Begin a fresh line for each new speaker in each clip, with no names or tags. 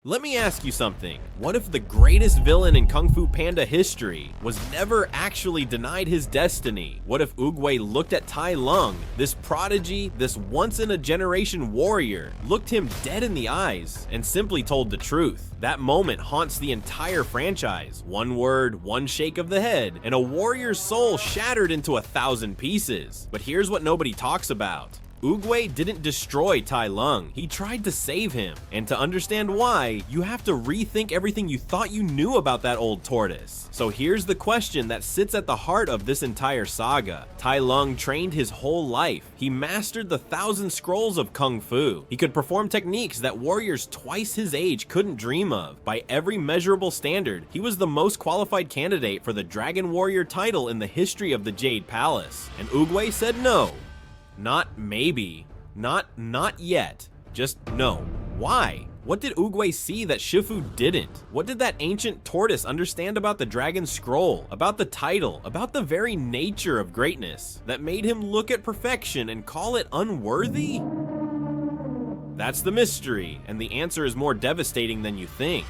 Let me ask you something. What if the greatest villain in Kung Fu Panda history was never actually denied his destiny? What if Oogway looked at Tai Lung, this prodigy, this once-in-a-generation warrior, looked him dead in the eyes, and simply told the truth? That moment haunts the entire franchise. One word, one shake of the head, and a warrior's soul shattered into 1,000 pieces. But here's what nobody talks about. Oogway didn't destroy Tai Lung, he tried to save him. And to understand why, you have to rethink everything you thought you knew about that old tortoise. So here's the question that sits at the heart of this entire saga. Tai Lung trained his whole life. He mastered the 1,000 scrolls of Kung Fu. He could perform techniques that warriors twice his age couldn't dream of. By every measurable standard, he was the most qualified candidate for the Dragon Warrior title in the history of the Jade Palace. And Oogway said no. Not maybe, not yet, just no. Why? What did Oogway see that Shifu didn't? What did that ancient tortoise understand about the Dragon Scroll, about the title, about the very nature of greatness that made him look at perfection and call it unworthy? That's the mystery, and the answer is more devastating than you think.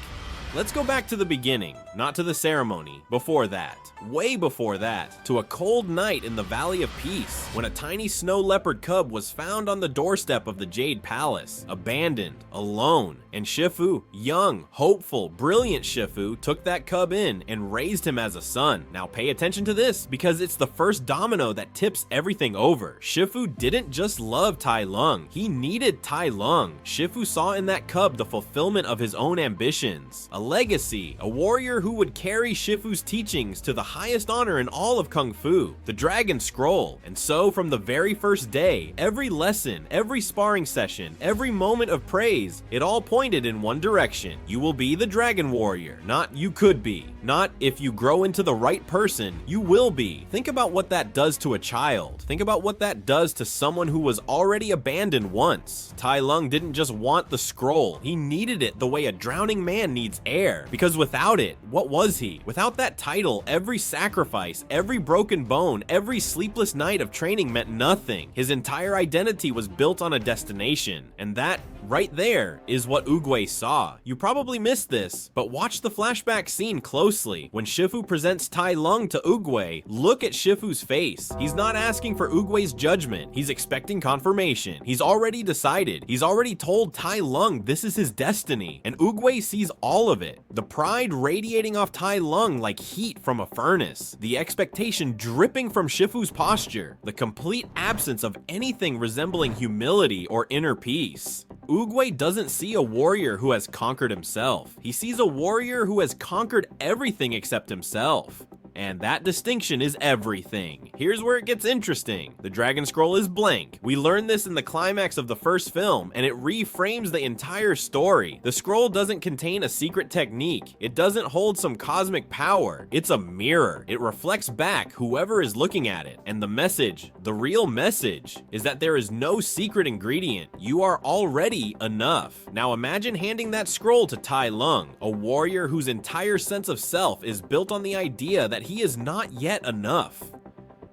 Let's go back to the beginning, not to the ceremony, before that, way before that, to a cold night in the Valley of Peace, when a tiny snow leopard cub was found on the doorstep of the Jade Palace, abandoned, alone, and Shifu, young, hopeful, brilliant Shifu, took that cub in and raised him as a son. Now pay attention to this, because it's the first domino that tips everything over. Shifu didn't just love Tai Lung, he needed Tai Lung. Shifu saw in that cub the fulfillment of his own ambitions. A legacy, a warrior who would carry Shifu's teachings to the highest honor in all of Kung Fu, the Dragon Scroll. And so from the very first day, every lesson, every sparring session, every moment of praise, it all pointed in one direction. You will be the Dragon Warrior, not you could be, not if you grow into the right person, you will be. Think about what that does to a child. Think about what that does to someone who was already abandoned once. Tai Lung didn't just want the scroll, he needed it the way a drowning man needs air, because without it, what was he? Without that title, every sacrifice, every broken bone, every sleepless night of training meant nothing. His entire identity was built on a destination, and that right there is what Oogway saw. You probably missed this, but watch the flashback scene closely. When Shifu presents Tai Lung to Oogway, look at Shifu's face. He's not asking for Oogway's judgment, he's expecting confirmation. He's already decided, he's already told Tai Lung this is his destiny, and Oogway sees all of it. The pride radiating off Tai Lung like heat from a furnace, the expectation dripping from Shifu's posture, the complete absence of anything resembling humility or inner peace. Oogway doesn't see a warrior who has conquered himself. He sees a warrior who has conquered everything except himself. And that distinction is everything. Here's where it gets interesting. The Dragon Scroll is blank. We learned this in the climax of the first film, and it reframes the entire story. The scroll doesn't contain a secret technique. It doesn't hold some cosmic power. It's a mirror. It reflects back whoever is looking at it. And the message, the real message, is that there is no secret ingredient. You are already enough. Now imagine handing that scroll to Tai Lung, a warrior whose entire sense of self is built on the idea that he is not yet enough,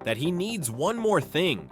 that he needs one more thing,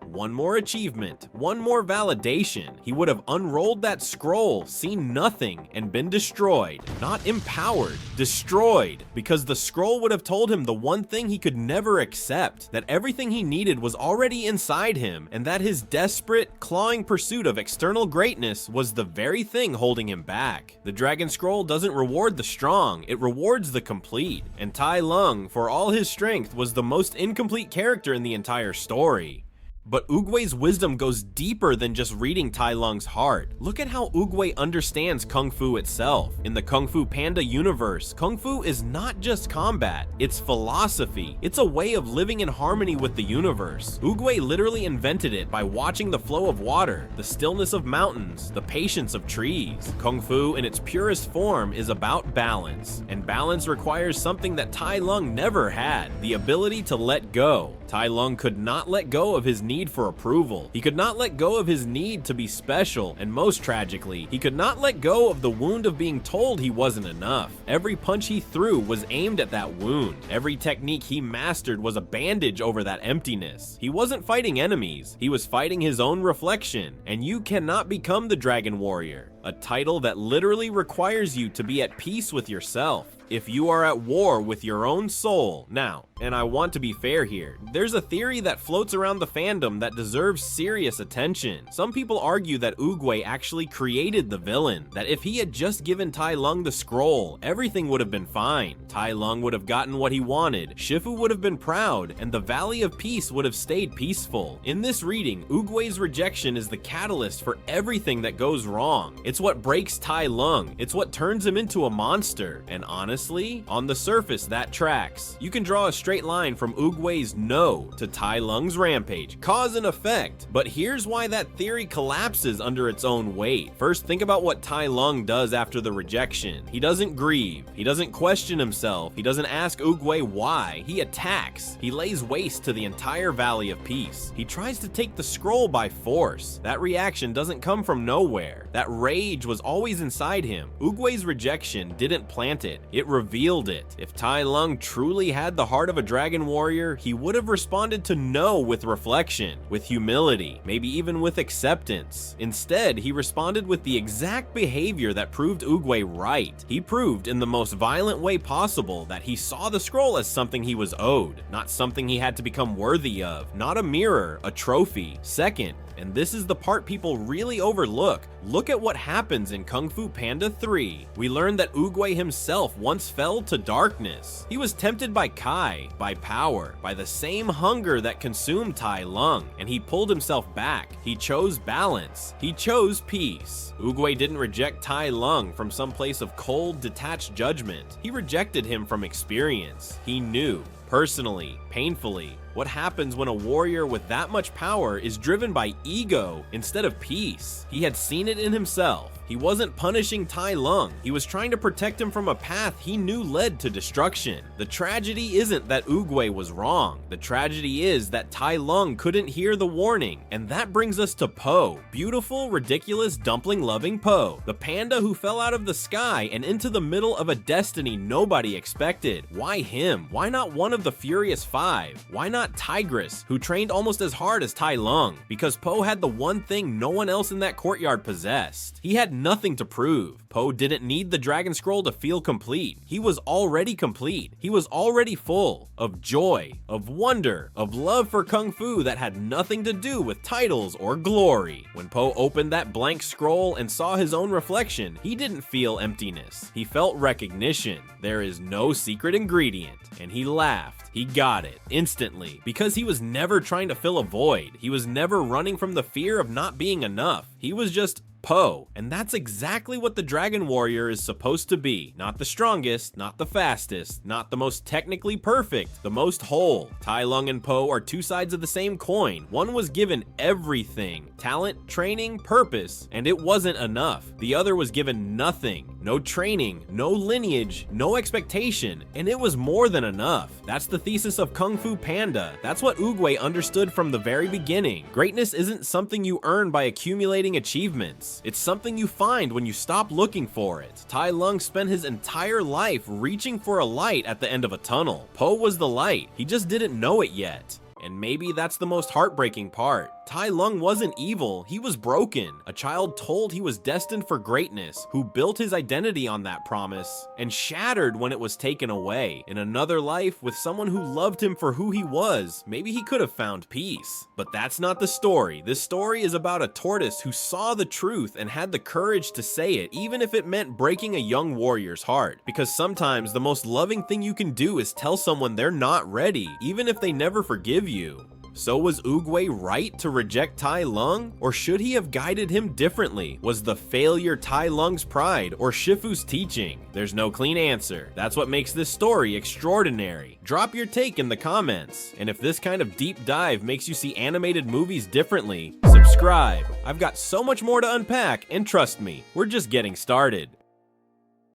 one more achievement, one more validation. He would have unrolled that scroll, seen nothing, and been destroyed. Not empowered, destroyed, because the scroll would have told him the one thing he could never accept, that everything he needed was already inside him, and that his desperate, clawing pursuit of external greatness was the very thing holding him back. The Dragon Scroll doesn't reward the strong, it rewards the complete, and Tai Lung, for all his strength, was the most incomplete character in the entire story. But Oogway's wisdom goes deeper than just reading Tai Lung's heart. Look at how Oogway understands Kung Fu itself. In the Kung Fu Panda universe, Kung Fu is not just combat, it's philosophy. It's a way of living in harmony with the universe. Oogway literally invented it by watching the flow of water, the stillness of mountains, the patience of trees. Kung Fu in its purest form is about balance, and balance requires something that Tai Lung never had, the ability to let go. Tai Lung could not let go of his need for approval. He could not let go of his need to be special, and most tragically, he could not let go of the wound of being told he wasn't enough. Every punch he threw was aimed at that wound. Every technique he mastered was a bandage over that emptiness. He wasn't fighting enemies, he was fighting his own reflection, and you cannot become the Dragon Warrior a title that literally requires you to be at peace with yourself. If you are at war with your own soul. Now, and I want to be fair here, there's a theory that floats around the fandom that deserves serious attention. Some people argue that Oogway actually created the villain, that if he had just given Tai Lung the scroll, everything would have been fine. Tai Lung would have gotten what he wanted, Shifu would have been proud, and the Valley of Peace would have stayed peaceful. In this reading, Oogway's rejection is the catalyst for everything that goes wrong. It's what breaks Tai Lung, it's what turns him into a monster, and honestly, on the surface, that tracks. You can draw a straight line from Oogway's no to Tai Lung's rampage, cause and effect. But here's why that theory collapses under its own weight. First, think about what Tai Lung does after the rejection. He doesn't grieve, he doesn't question himself, he doesn't ask Oogway why, he attacks. He lays waste to the entire Valley of Peace. He tries to take the scroll by force. That reaction doesn't come from nowhere. That rage was always inside him. Oogway's rejection didn't plant it, it revealed it. If Tai Lung truly had the heart of a dragon warrior, he would have responded to no with reflection, with humility, maybe even with acceptance. Instead, he responded with the exact behavior that proved Oogway right. He proved in the most violent way possible that he saw the scroll as something he was owed, not something he had to become worthy of, not a mirror, a trophy. Second, and this is the part people really overlook, look at what happens in Kung Fu Panda 3. We learn that Oogway himself once fell to darkness. He was tempted by Kai, by power, by the same hunger that consumed Tai Lung, and he pulled himself back. He chose balance. He chose peace. Oogway didn't reject Tai Lung from some place of cold, detached judgment. He rejected him from experience. He knew, personally, painfully, what happens when a warrior with that much power is driven by ego instead of peace. He had seen it in himself. He wasn't punishing Tai Lung. He was trying to protect him from a path he knew led to destruction. The tragedy isn't that Oogway was wrong. The tragedy is that Tai Lung couldn't hear the warning. And that brings us to Po. Beautiful, ridiculous, dumpling-loving Po. The panda who fell out of the sky and into the middle of a destiny nobody expected. Why him? Why not one of the Furious Five? Why not Tigress, who trained almost as hard as Tai Lung? Because Po had the one thing no one else in that courtyard possessed. He had nothing to prove. Po didn't need the Dragon Scroll to feel complete. He was already complete. He was already full of joy, of wonder, of love for Kung Fu that had nothing to do with titles or glory. When Po opened that blank scroll and saw his own reflection, he didn't feel emptiness. He felt recognition. There is no secret ingredient. And he laughed. He got it instantly because he was never trying to fill a void. He was never running from the fear of not being enough. He was just Po, and that's exactly what the Dragon Warrior is supposed to be. Not the strongest, not the fastest, not the most technically perfect, the most whole. Tai Lung and Po are two sides of the same coin. One was given everything, talent, training, purpose, and it wasn't enough. The other was given nothing, no training, no lineage, no expectation, and it was more than enough. That's the thesis of Kung Fu Panda. That's what Oogway understood from the very beginning. Greatness isn't something you earn by accumulating achievements. It's something you find when you stop looking for it. Tai Lung spent his entire life reaching for a light at the end of a tunnel. Po was the light. He just didn't know it yet. And maybe that's the most heartbreaking part. Tai Lung wasn't evil, he was broken. A child told he was destined for greatness, who built his identity on that promise, and shattered when it was taken away. In another life, with someone who loved him for who he was, maybe he could have found peace. But that's not the story. This story is about a tortoise who saw the truth and had the courage to say it, even if it meant breaking a young warrior's heart. Because sometimes the most loving thing you can do is tell someone they're not ready, even if they never forgive you. So was Oogway right to reject Tai Lung? Or should he have guided him differently? Was the failure Tai Lung's pride or Shifu's teaching? There's no clean answer. That's what makes this story extraordinary. Drop your take in the comments. And if this kind of deep dive makes you see animated movies differently, subscribe. I've got so much more to unpack, and trust me, we're just getting started.